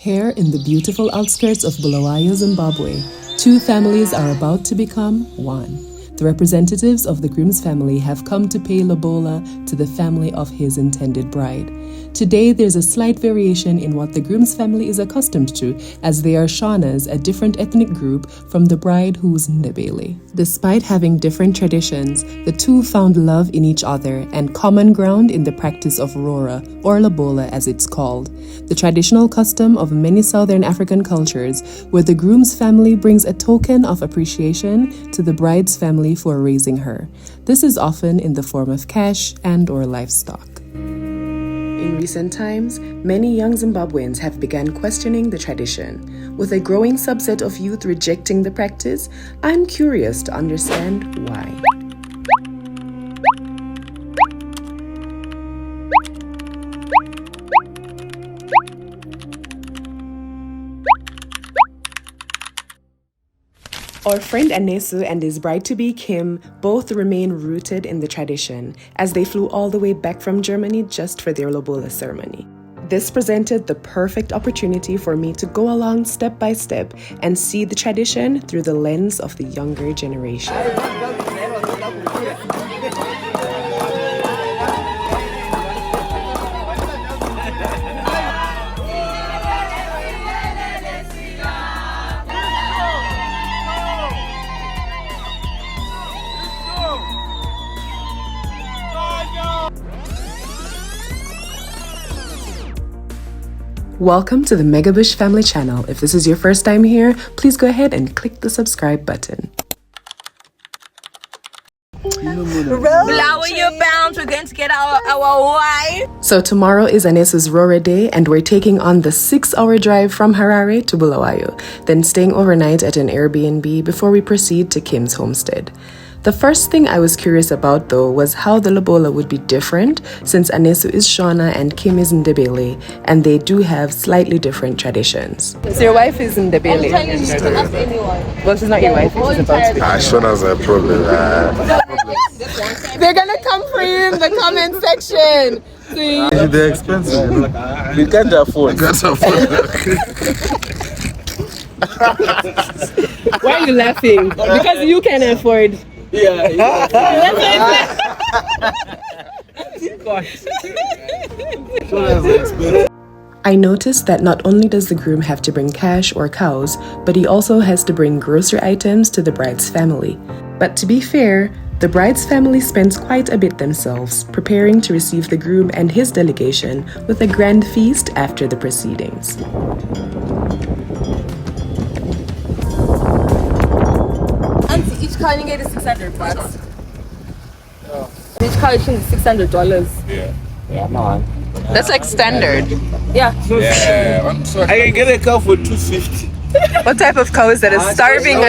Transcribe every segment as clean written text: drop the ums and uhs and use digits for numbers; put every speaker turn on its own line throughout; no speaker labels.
Here in the beautiful outskirts of Bulwayo, Zimbabwe, two families are about to become one. The representatives of the groom's family have come to pay Lobola to the family of his intended bride. Today, there's a slight variation in what the groom's family is accustomed to, as they are Shaunas, a different ethnic group from the bride who's Ndebele. Despite having different traditions, the two found love in each other and common ground in the practice of Roora, or Lobola as it's called, the traditional custom of many Southern African cultures where the groom's family brings a token of appreciation to the bride's family for raising her. This is often in the form of cash and/or livestock. In recent times, many young Zimbabweans have begun questioning the tradition. With a growing subset of youth rejecting the practice, I'm curious to understand why. Our friend Anesu and his bride-to-be Kim both remain rooted in the tradition, as they flew all the way back from Germany just for their Lobola ceremony. This presented the perfect opportunity for me to go along step by step and see the tradition through the lens of the younger generation. Welcome to the Megabush family channel. If this is your first time here, please go ahead and click the subscribe button.
Bulwayo, you're bound. We're going to get our wife.
So tomorrow is Anesu's Roora day, and we're taking on the 6-hour drive from Harare to Bulwayo, then staying overnight at an Airbnb before we proceed to Kim's homestead. The first thing I was curious about, though, was how the Lobola would be different, since Anesu is Shauna and Kim is Ndebele, and they do have slightly different traditions. So your wife is Ndebele? Well, she's not your wife, she's about to be.
Shauna's a problem.
They're gonna come for you in the comment section. See?
They're expensive.
We can't afford.
Why are you laughing? Because you can afford.
Yeah.
I noticed that not only does the groom have to bring cash or cows, but he also has to bring grocery items to the bride's family. But to be fair, the bride's family spends quite a bit themselves, preparing to receive the groom and his delegation with a grand feast after the proceedings.
Each car you get is $600. Each car is $600.
Yeah, man.
That's like standard.
Yeah.
I can get a car for $250.
What type of cow is that? A starving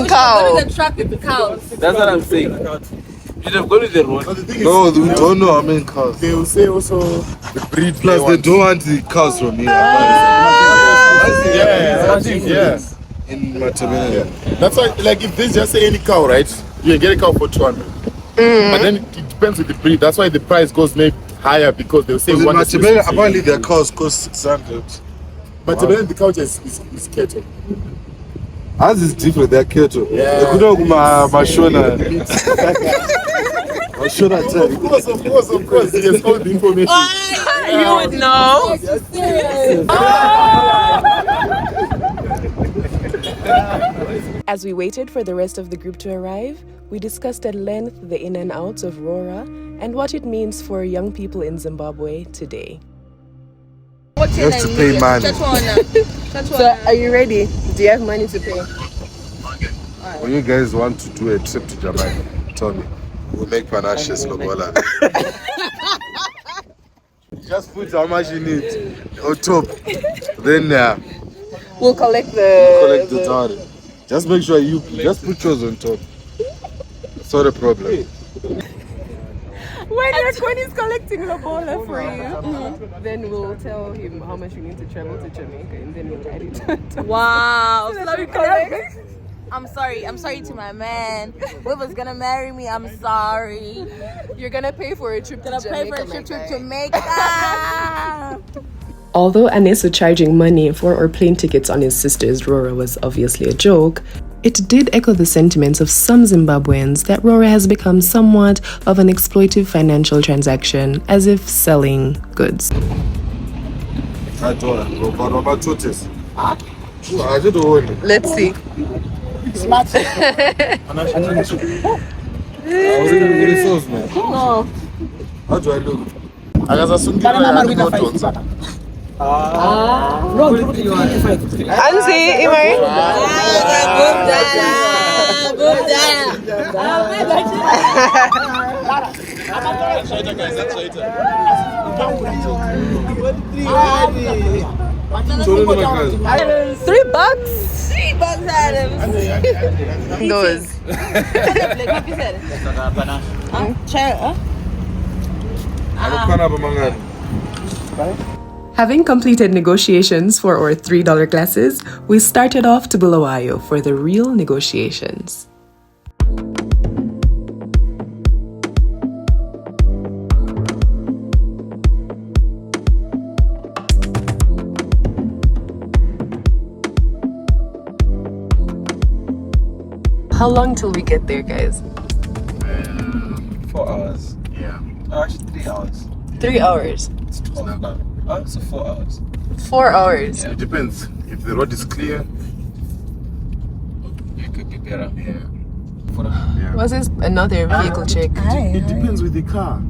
cow.
Go to the truck with the cows.
That's what I'm saying. You have gone to the road.
No, we don't know how many cows.
They will say also the breed.
Plus, they don't want the cows from here.
Yeah.
In Matabele.
That's why, like, if there's just any cow, right? You can get a cow for 200. But then it depends with the breed. That's why the price goes maybe higher, because they'll say
In
one.
Matabele, apparently their cows cost 600.
But then the cow is cattle.
Ours is different, they're cattle.
Yeah.
They could have Mashona. Mashona tell.
Of course. He has all the information.
You would know. As we waited for the rest of the group to arrive, we discussed at length the in and outs of Roora and what it means for young people in Zimbabwe today.
You have to pay money.
So, are you ready? Do you have money to pay?
When you guys want to do a trip to Jamaica, tell me. We'll make panaches, Lobola. Just put how much you need on top. Then
We'll collect
the towel. Just make sure you just put yours on top. That's not a problem.
When is collecting Lobola for you, then we'll tell him how much we need to travel to Jamaica, and then we'll add it.
Wow. I'm sorry to my man. Whoever's gonna marry me, I'm sorry.
You're gonna pay for a trip to Jamaica.
Pay for a trip to Jamaica.
Although Anesu charging money for our plane tickets on his sister's Roora was obviously a joke, it did echo the sentiments of some Zimbabweans that Roora has become somewhat of an exploitive financial transaction, as if selling goods. Let's see.
No. How do I look?
Anzi, Imari. $3. $3, Adams. Those. Having completed negotiations for our $3 glasses, we started off to Bulwayo for the real negotiations. How long till we get there, guys?
4 hours.
Yeah.
Actually, 3 hours.
3 hours.
It's 12 now. Oh, so 4 hours.
4 hours.
It depends. If the road is clear,
It could be better.
yeah.
Was this another vehicle check?
It depends with the car.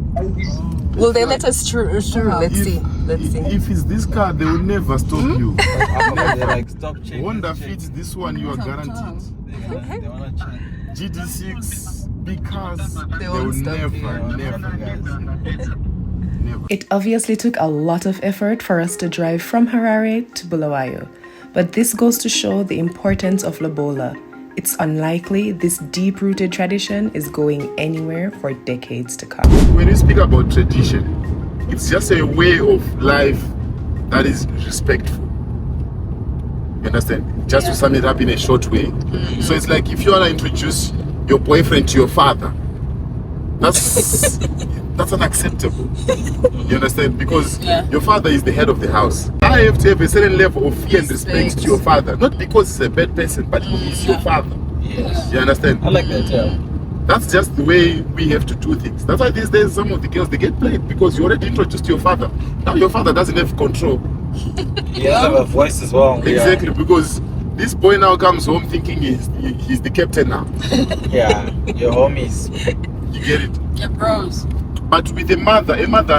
Will they let us through? Let's see. Let's see.
If it's this car, they will never stop you.
They're like, stop checking.
Honda fits this one, you are guaranteed.
They wanna check.
GT6, big cars, they
won't
will
stop
never, guys. Never.
It obviously took a lot of effort for us to drive from Harare to Bulwayo, but this goes to show the importance of Lobola. It's unlikely this deep-rooted tradition is going anywhere for decades to come.
When you speak about tradition, it's just a way of life that is respectful. You understand? Just to sum it up in a short way. So it's like if you want to introduce your boyfriend to your father, that's unacceptable. You understand? Because your father is the head of the house. I have to have a certain level of fear and respect to your father. Not because he's a bad person, but he is your father.
Yes.
You understand?
I like that, yeah.
That's just the way we have to do things. That's why these days some of the girls, they get played because you already introduced your father. Now your father doesn't have control.
He has a voice as well.
Exactly, because this boy now comes home thinking he's the captain now.
Yeah, your homies.
You get it?
Yeah, bros.
But with a mother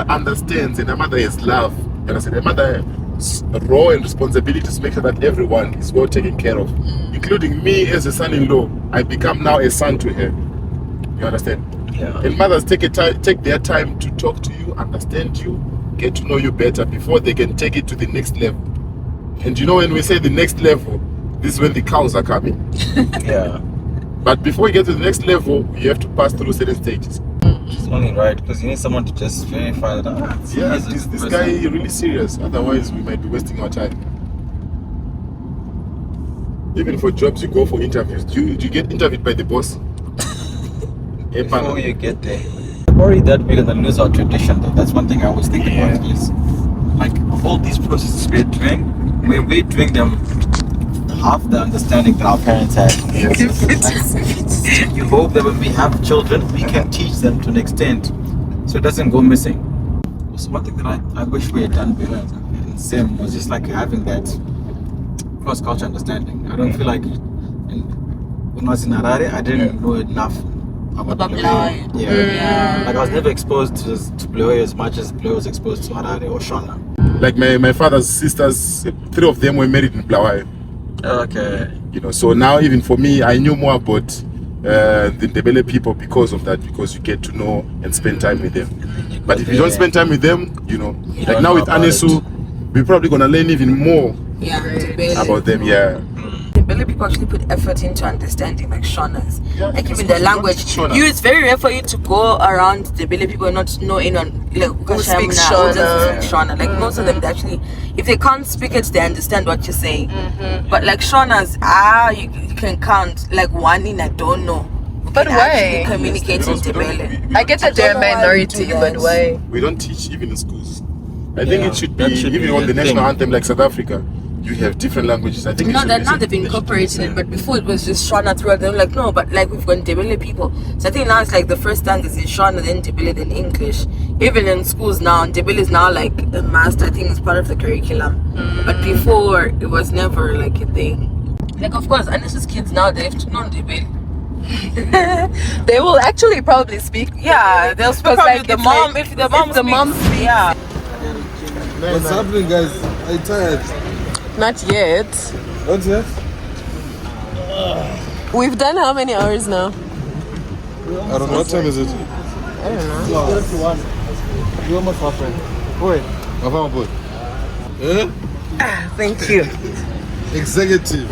understands and a mother has love. You understand? A mother has a role and responsibility to make sure that everyone is well taken care of, including me as a son-in-law. I become now a son to her. You understand?
Yeah.
And mothers take their time to talk to you, understand you, get to know you better before they can take it to the next level. And you know, when we say the next level, this is when the cows are coming.
Yeah.
But before you get to the next level, you have to pass through certain stages.
It's only right because you need someone to just verify that.
Yeah, this guy is really serious. Otherwise, we might be wasting our time. Even for jobs, you go for interviews. Do you get interviewed by the boss?
Before you get there. I'm worried that we're gonna lose our tradition though. That's one thing I always think about is like all these processes we're doing, when we're doing them half the understanding that our parents had.
Yes.
Like, you hope that when we have children, we can teach them to an extent so it doesn't go missing. So one thing that I wish we had done better in Sim was just like having that cross-culture understanding. I don't feel like when I was in Harare, I didn't know enough about Bulwayo. Yeah. Like I was never exposed to Bulwayo as much as Bulwayo was exposed to Harare or Shona.
Like my father's sisters, 3 of them were married in Bulwayo.
Okay.
You know, so now even for me, I knew more about the Ndebele people because of that, because you get to know and spend time with them. But if you don't spend time with them, you know, like now with Anesu, we're probably gonna learn even more about them. Yeah.
Ndebele people actually put effort into understanding like Shonas.
Yeah,
like even
because
the
we don't
language.
teach Shona.
It's very rare for you to go around Ndebele people and not know anyone like who
speaks
Shona. Like most of them, they actually, if they can't speak it, they understand what you're saying. But like Shonas, you can count like one in I don't know.
But why?
Communicate in Ndebele.
I get that they're a minority, but why?
We don't teach even in schools. I think it should be, even on the national anthem like South Africa, you have different languages. I think
No, that now they've incorporated it, but before it was just Shona throughout. They're like, no, but like we've got Ndebele people. So I think now it's like the first stanza is in Shona, then Ndebele, then English. Even in schools now, Ndebele is now like a master. I think it's part of the curriculum. But before, it was never like a thing. Like, of course, and it's just kids now, they have to know Ndebele.
They will actually probably speak.
Yeah, they'll speak like the mom.
Like,
if the mom speaks, yeah.
What's happening, guys? I'm tired.
Not yet.
What's that?
We've done how many hours now?
I don't know. What time is it?
I don't know.
You almost halfway. Wait.
Thank you.
Executive.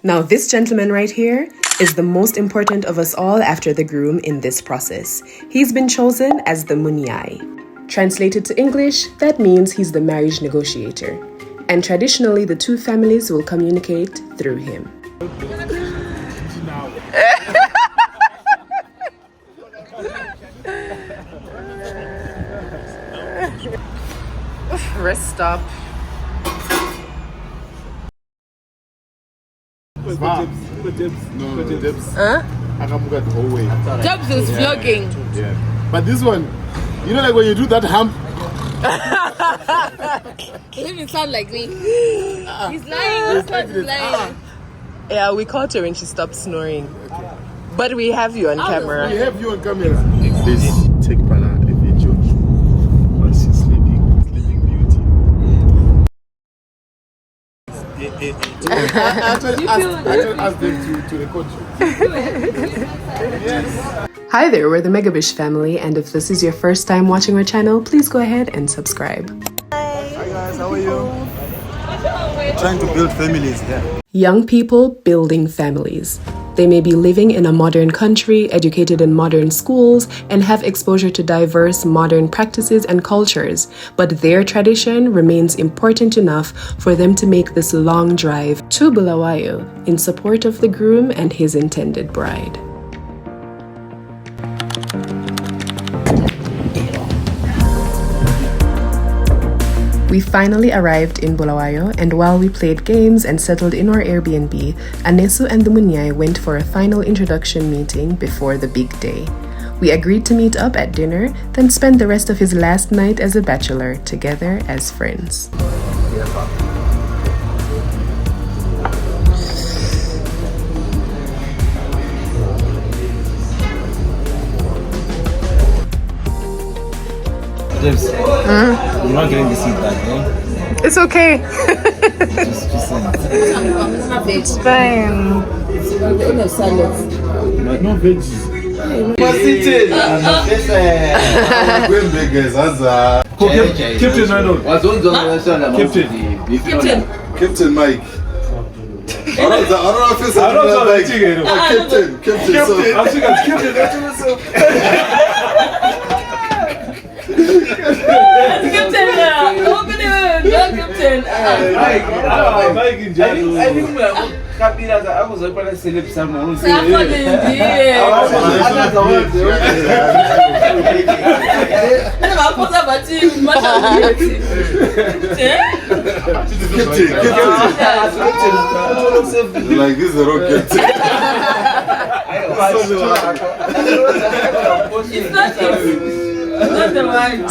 Now, this gentleman right here is the most important of us all after the groom in this process. He's been chosen as the Munyai. Translated to English, that means he's the marriage negotiator. And traditionally, the two families will communicate through him. Rest stop.
No, Debs.
Huh?
I can move the whole way.
Jobs is vlogging.
Yeah. But this one, you know, like when you do that hump.
It doesn't sound like me. He's lying. He's lying.
Yeah, we caught her when she stopped snoring. Okay. But we have you on camera.
We have you on camera. Please take Pana a video while she's sleeping. Sleeping Beauty. I actually asked them to record you. Yes.
Hi there, we're the Megabush family, and if this is your first time watching our channel, please go ahead and subscribe.
Hi guys, how are you? Trying to build families here.
Young people building families. They may be living in a modern country, educated in modern schools, and have exposure to diverse modern practices and cultures, but their tradition remains important enough for them to make this long drive to Bulwayo in support of the groom and his intended bride. We finally arrived in Bulwayo, and while we played games and settled in our Airbnb, Anesu and the Munyai went for a final introduction meeting before the big day. We agreed to meet up at dinner, then spend the rest of his last night as a bachelor together as friends.
James, I'm not getting the seat back, eh?
It's okay.
Just
It's fine.
No veggies.
Captain Mike. I don't know if it's like this is a rocket.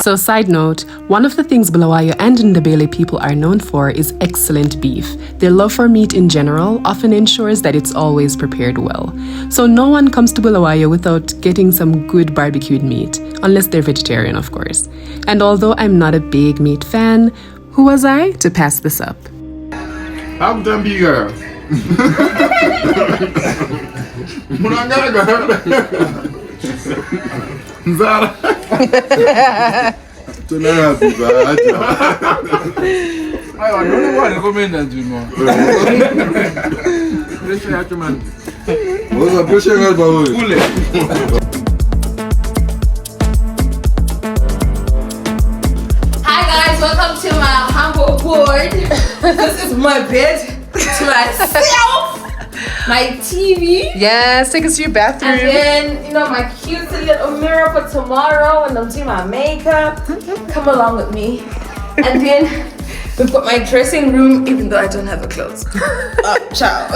So, side note, one of the things Bulwayo and Ndebele people are known for is excellent beef. Their love for meat in general often ensures that it's always prepared well. So no one comes to Bulwayo without getting some good barbecued meat, unless they're vegetarian, of course. And although I'm not a big meat fan, who was I to pass this up?
I'm done bigger. Zara.
Hi guys, welcome to my humble board. This is my bed. to myself, my TV.
Yes, take us to your bathroom.
And then, you know, my cute little mirror for tomorrow when I'm doing my makeup. Come along with me. And then we've got my dressing room, even though I don't have a clothes. Ciao.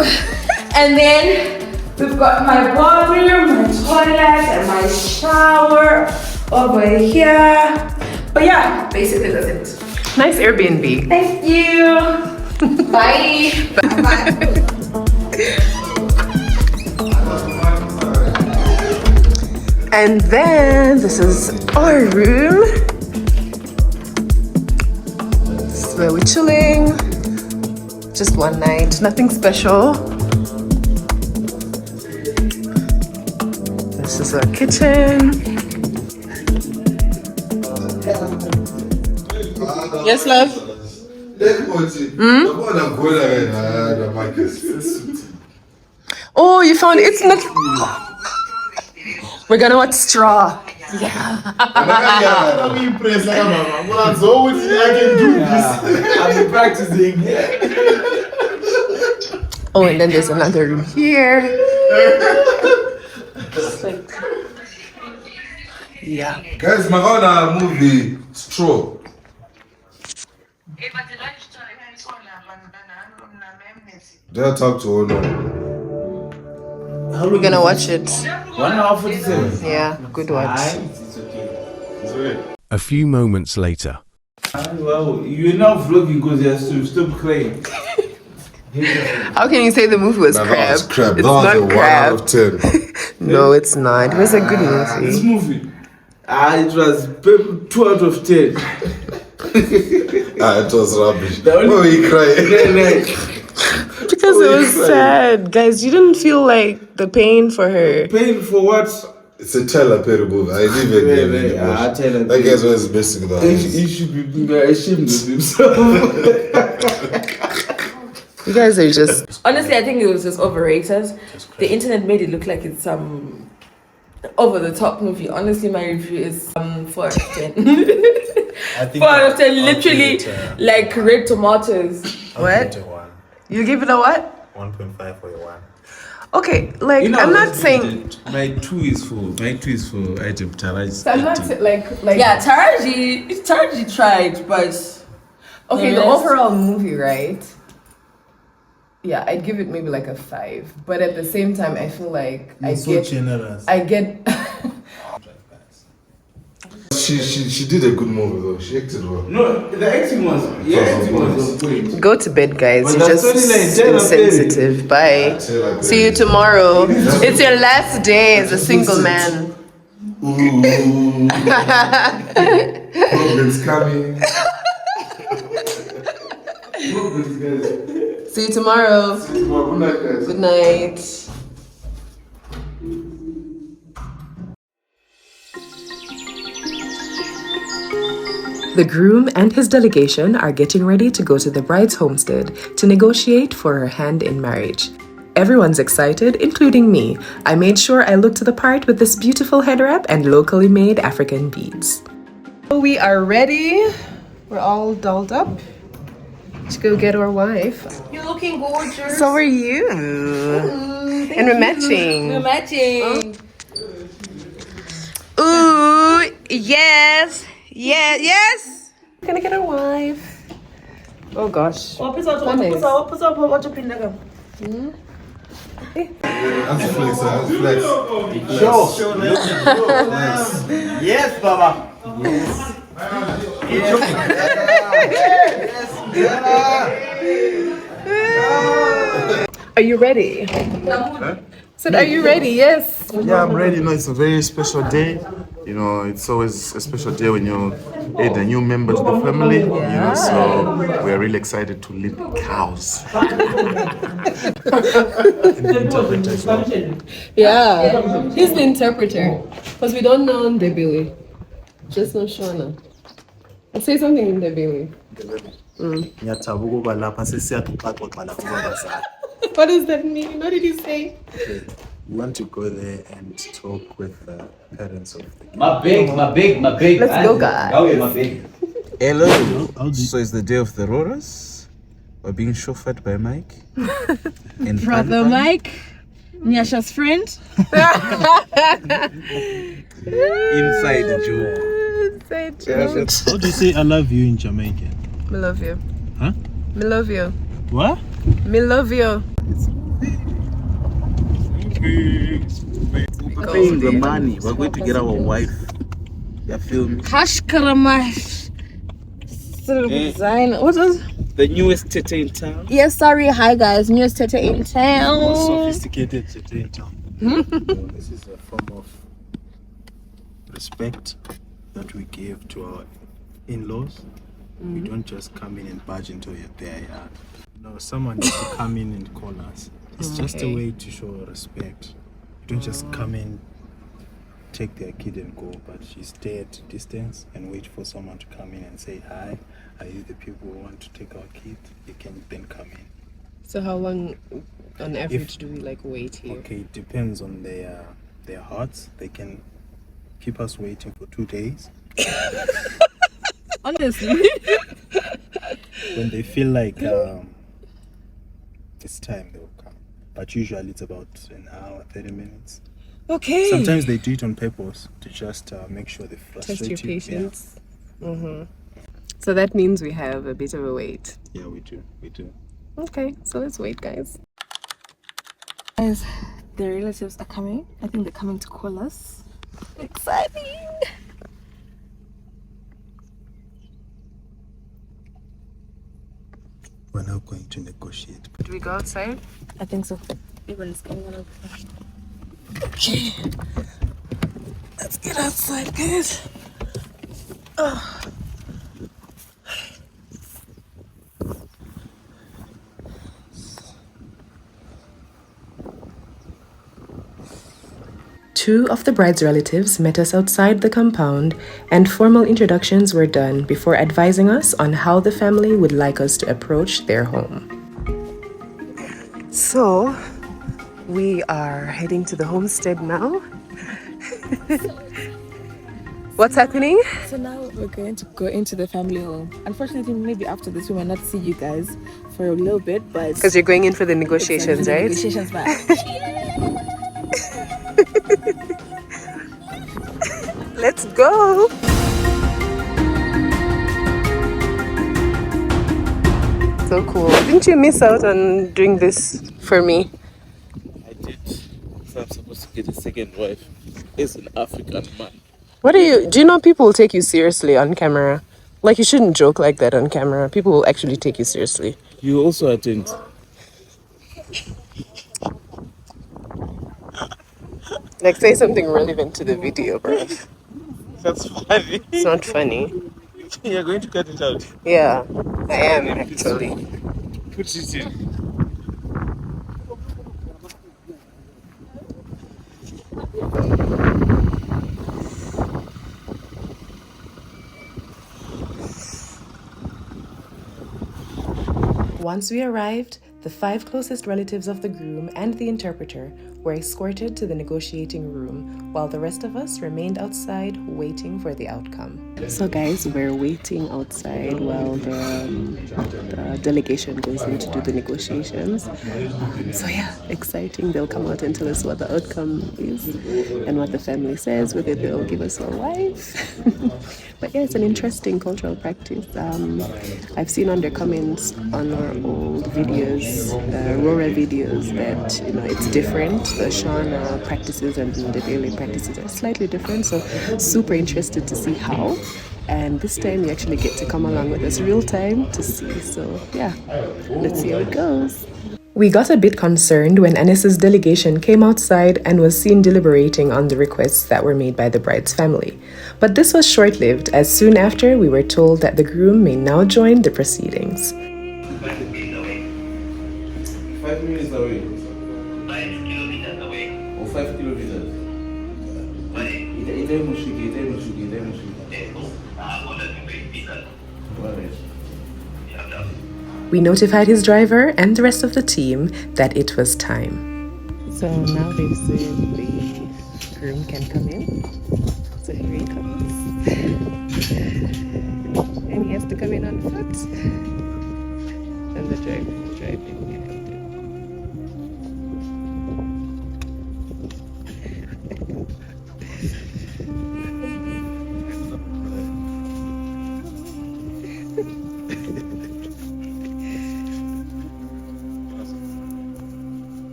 And then we've got my bathroom, my toilet, and my shower over here. But yeah, basically that's it.
Nice Airbnb.
Thank you. Bye. Bye.
And then this is our room. This is where we're chilling. Just one night, nothing special. This is our kitchen. Yes, love? Oh, you found it's not. We're gonna watch Straw.
I'm impressed. I've been practicing.
Oh, and then there's another room here. Yeah.
Guys, my movie Straw. Do I talk to her?
We're gonna watch it.
1 hour 47.
Yeah, good watch.
It's okay.
A few moments later.
Well, you're not vlogging because you're still playing.
How can you say the movie was crap?
It's crap.
It's
That was
not
a 1
crap.
out of 10.
No, it's not. It was a good
This
movie.
movie, it was 2 out of 10.
It was rubbish.
The only-
Why were you crying?
Because it was sad. Guys, you didn't feel like the pain for her.
Paying for what?
It's a Tyler Perry movie. I didn't even get it.
Tyler
That guy's was missing the
He should be ashamed of himself.
You guys are just.
Honestly, I think it was just overrated. The internet made it look like it's some over the top movie. Honestly, my review is 4 out of 10. 4 out of 10, literally like red tomatoes.
What? You give it a what?
1.5 for your one.
Okay, like I'm not saying.
My two is for item Taraji.
I'm not like.
Yeah, Taraji tried, but
Okay, the
rest-
overall movie, right? Yeah, I'd give it maybe like a 5. But at the same time, I feel like
Generous.
I get.
She did a good movie though. She acted well.
No, the acting was great.
Go to bed, guys.
But
You're
that's
just
only like 10 or 30.
insensitive. Bye. See you tomorrow. It's your last day as a single man.
Ooh. Problems coming.
See you tomorrow.
Good night, guys.
Good night. The groom and his delegation are getting ready to go to the bride's homestead to negotiate for her hand in marriage. Everyone's excited, including me. I made sure I looked the part with this beautiful head wrap and locally made African beads. We are ready. We're all dolled up to go get our wife.
You're looking gorgeous.
So are you. And we're matching.
We're matching.
Ooh, yes. Yeah, yes. Gonna get a wife. Oh gosh.
That's flex.
Yes, Baba.
Are you ready? Said, are you ready? Yes.
Yeah, I'm ready. You know, it's a very special day. You know, it's always a special day when you add a new member to the family. You know, so we're really excited to lead cows.
Yeah. He's the interpreter. Because we don't know Ndebele. Just know Shona. Let's say something in Ndebele. What does that mean? What did he say?
We want to go there and talk with the parents of the
My big.
Let's go, guys.
Okay, my big.
Hello. So it's the day of the Rooras.
We're being chauffeured by Mike. And
Brother Mike, Nyasha's friend.
Inside the joke.
How do you say I love you in Jamaican?
Me love you.
Huh?
Me love you.
What?
Me love you.
We're paying the money. We're going to get our wife. You feel me?
Hash Karamash. Design. What was?
The newest tete in town.
Yes, sorry. Hi guys, newest tete in town.
Most sophisticated city in town. This is a form of respect that we give to our in-laws. We don't just come in and barge into their yard. No, someone needs to come in and call us. It's just a way to show respect. You don't just come in, take their kid and go, but you stay at a distance and wait for someone to come in and say, hi, are you the people who want to take our kid? You can then come in.
So how long on average do we like wait here?
Okay, it depends on their hearts. They can keep us waiting for 2 days.
Honestly.
When they feel like it's time, they'll come. But usually it's about an hour, 30 minutes.
Okay.
Sometimes they do it on purpose to just make sure they frustrate
Test your
you.
patience. So that means we have a bit of a wait.
Yeah, we do.
Okay, so let's wait, guys.
Guys, their relatives are coming. I think they're coming to call us. Exciting.
We're now going to negotiate.
Do we go outside?
I think so. Everyone's coming out. Okay. Let's get outside, guys. Oh.
Two of the bride's relatives met us outside the compound, and formal introductions were done before advising us on how the family would like us to approach their home. So, we are heading to the homestead now. What's happening?
So now we're going to go into the family home. Unfortunately, maybe after this we might not see you guys for a little bit, but
Because you're going in for the negotiations, right?
Negotiations back.
Let's go! So cool. Didn't you miss out on doing this for me?
I did. So I'm supposed to get a second wife. As an African man.
Do you know people will take you seriously on camera? Like, you shouldn't joke like that on camera. People will actually take you seriously.
You also attend.
Like, say something relevant to the video, bro.
That's funny.
It's not funny.
You're going to cut it out.
Yeah, I am actually.
Put it in.
Once we arrived, the 5 closest relatives of the groom and the interpreter were escorted to the negotiating room, while the rest of us remained outside waiting for the outcome. So guys, we're waiting outside while the delegation goes in to do the negotiations. So yeah, exciting. They'll come out and tell us what the outcome is and what the family says, whether they'll give us a wife. But yeah, it's an interesting cultural practice. I've seen under comments on our old videos, Roora videos, that it's different. The Shona practices and the daily practices are slightly different. So super interested to see how. And this time you actually get to come along with us real time to see. So yeah, let's see how it goes. We got a bit concerned when Anis's delegation came outside and was seen deliberating on the requests that were made by the bride's family. But this was short-lived, as soon after we were told that the groom may now join the proceedings.
5 minutes away.
5 kilometers away.
Or 5 kilometers.
We notified his driver and the rest of the team that it was time. So now they've said the groom can come in. So here he comes. And he has to come in on foot. And the driving.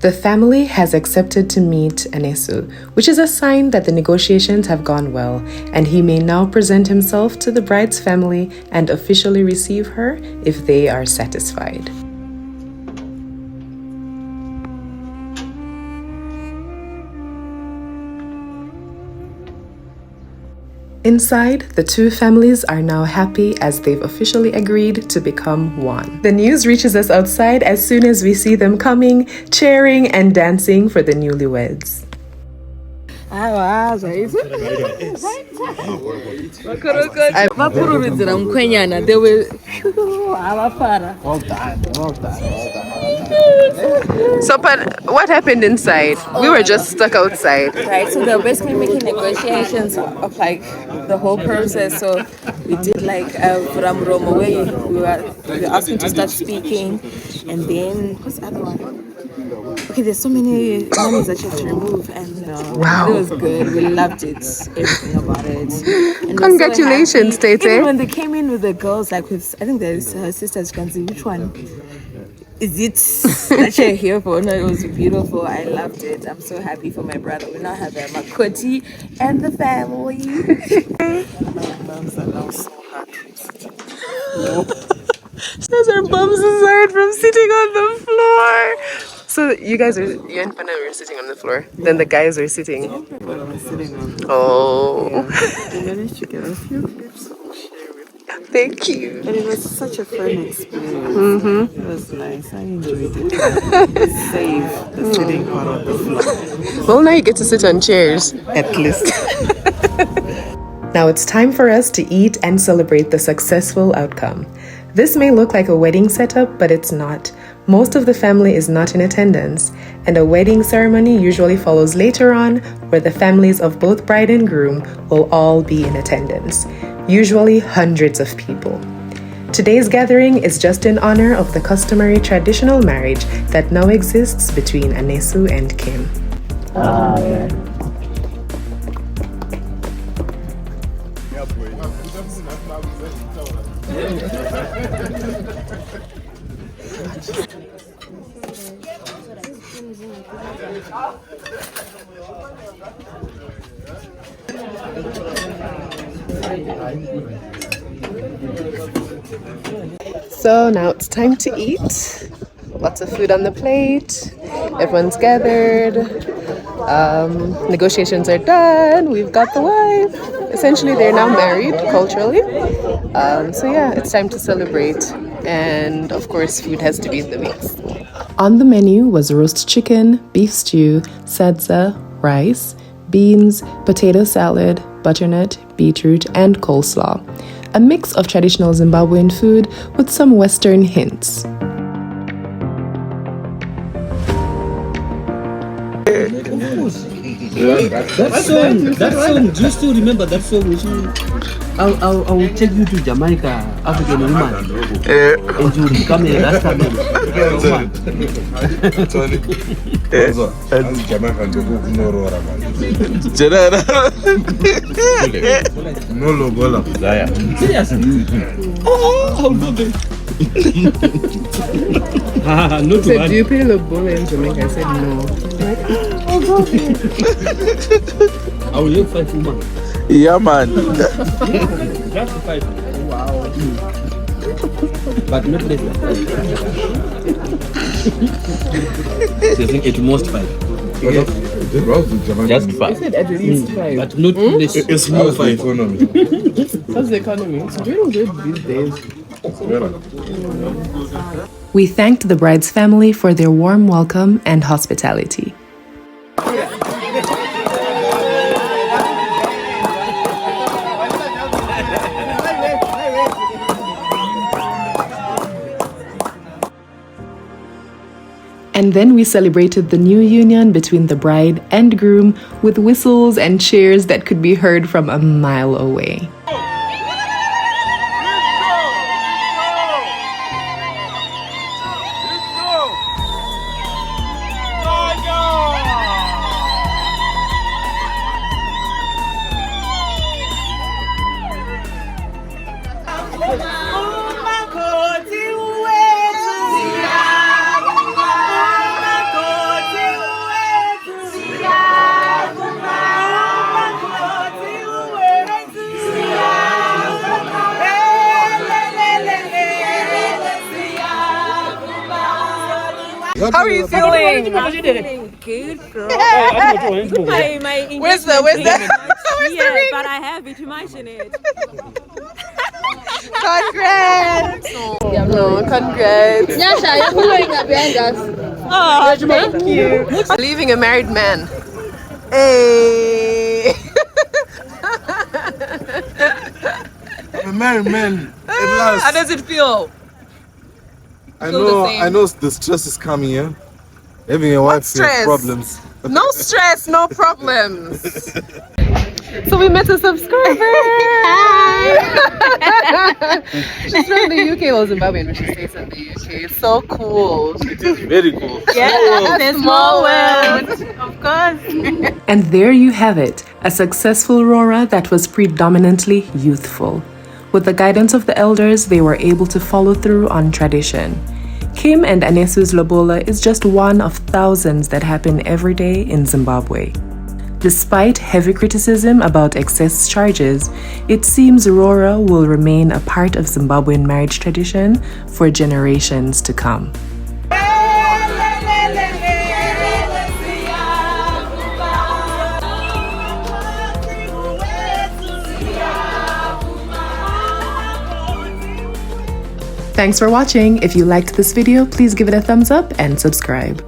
The family has accepted to meet Anesu, which is a sign that the negotiations have gone well, and he may now present himself to the bride's family and officially receive her if they are satisfied. Inside, the two families are now happy as they've officially agreed to become one. The news reaches us outside as soon as we see them coming, cheering and dancing for the newlyweds.
They will.
So, but what happened inside? We were just stuck outside.
Right, so they're basically making negotiations of like the whole process. So we did like from Roma where we were asking to start speaking, and then what's the other one? Okay, there's so many monies that you have to remove, and
Wow.
it was good. We loved it, everything about it. And
Congratulations,
so happy.
Tete.
Even when they came in with the girls, like with I think there's her sisters. You can see which one. Is it that you're here for? No, it was beautiful. I loved it. I'm so happy for my brother. We now have a Makoti and the family. My moms are now so happy.
Says her bums is hurt from sitting on the floor. So you and Pana were sitting on the floor. Then the guys were sitting.
Everyone was sitting on the
Oh.
We managed to get a few clips to share with them.
Thank you.
And it was such a fun experience. It was nice. I enjoyed it. Save the sitting part of the floor.
Well, now you get to sit on chairs.
At least.
Now it's time for us to eat and celebrate the successful outcome. This may look like a wedding setup, but it's not. Most of the family is not in attendance, and a wedding ceremony usually follows later on, where the families of both bride and groom will all be in attendance, usually hundreds of people. Today's gathering is just in honor of the customary traditional marriage that now exists between Anesu and Kim. So now it's time to eat. Lots of food on the plate. Everyone's gathered. Negotiations are done. We've got the wife. Essentially, they're now married culturally. So yeah, it's time to celebrate. And of course, food has to be in the mix. On the menu was roast chicken, beef stew, sadza, rice, beans, potato salad, butternut, beetroot, and coleslaw. A mix of traditional Zimbabwean food with some Western hints.
That song, do you still remember that song? I will take you to Jamaica, African woman. And you will come here last time.
Jamaican no Roora, man. No Lobola.
Seriously? Oh, I'll go there. No,
Said, do you play Lobola in Jamaica? I said no.
I'll go there. I will live 5 months.
Yeah, man.
Just 5. Wow. But not less than 5. I think at most 5.
Yes.
Just 5.
I said at least 5.
But not less.
It's more 5. Economy.
How's the economy? It's doing good these days. We thanked the bride's family for their warm welcome and hospitality. And then we celebrated the new union between the bride and groom with whistles and cheers that could be heard from a mile away.
you feeling?
Good, girl. Where's the ring? But I have it. Imagine it.
Congrats! No, congrats.
Nyasha, you're following up behind us.
Oh, thank you. Leaving a married man. Hey.
I'm a married man. At last.
How does it feel?
I know the stress is coming, yeah? Having a wife with problems.
No stress, no problems. So we met a subscriber. She's from the UK or Zimbabwean, but she stays in the UK. It's so cool.
It is very cool.
Yeah, the small world. Of course.
And there you have it, a successful Roora that was predominantly youthful. With the guidance of the elders, they were able to follow through on tradition. Kim and Anesu's Lobola is just one of thousands that happen every day in Zimbabwe. Despite heavy criticism about excess charges, it seems Roora will remain a part of Zimbabwean marriage tradition for generations to come. Thanks for watching. If you liked this video, please give it a thumbs up and subscribe.